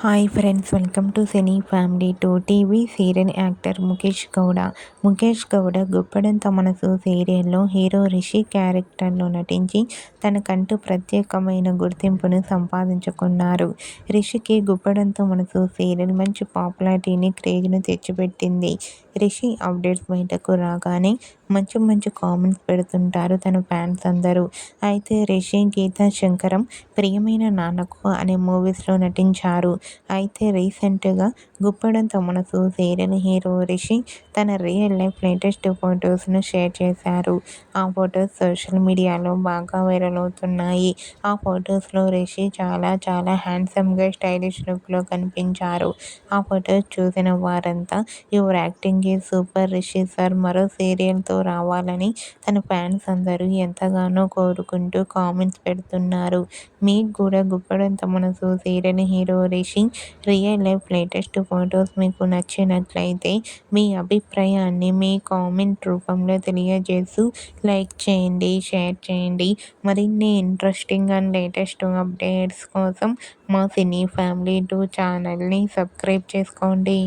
Hi friends, welcome to cine family too. TV serial actor Mukesh Gowda. Mukesh Gowda గుప్పడంత మనసు సీరియల్లో hero Rishi క్యారెక్టర్లో నటించి తనకంటూ ప్రత్యేకమైన గుర్తింపును సంపాదించుకున్నారు. రిషికి గుప్పడంత మనసు సీరియల్ మంచి పాపులారిటీని, క్రేజ్ను తెచ్చిపెట్టింది. రిషి అప్డేట్స్ బయటకు రాగానే మంచి మంచి కామెంట్స్ పెడుతుంటారు తన ఫ్యాన్స్ అందరూ. అయితే రిషి గీతా శంకరం, ప్రియమైన నాన్నకు అనే మూవీస్లో నటించారు. అయితే రీసెంట్గా గుప్పడంత మనసు సీరియల్ హీరో రిషి తన రియల్ లైఫ్ లేటెస్ట్ ఫొటోస్ను షేర్ చేశారు. ఆ ఫొటోస్ సోషల్ మీడియాలో బాగా వైరల్ అవుతున్నాయి. ఆ ఫొటోస్లో రిషి చాలా చాలా హ్యాండ్సమ్గా స్టైలిష్ లుక్లో కనిపించారు. ఆ ఫొటోస్ చూసిన వారంతా your acting is super Rishi sir, మరో సీరియల్తో రావాలని తన ఫ్యాన్స్ అందరూ ఎంతగానో కోరుకుంటూ కామెంట్స్ పెడుతున్నారు. మీకు కూడా గుప్పడంత మనసు serial hero Rishi real life latest photos మీకు నచ్చినట్లయితే మీ అభిప్రాయాన్ని మీ కామెంట్ రూపంలో తెలియజేస్తూ లైక్ చేయండి, షేర్ చేయండి. మరిన్ని ఇంట్రెస్టింగ్ అండ్ లేటెస్ట్ అప్డేట్స్ కోసం మా సినీ ఫ్యామిలీ 2 ఛానల్ని సబ్స్క్రైబ్ చేసుకోండి.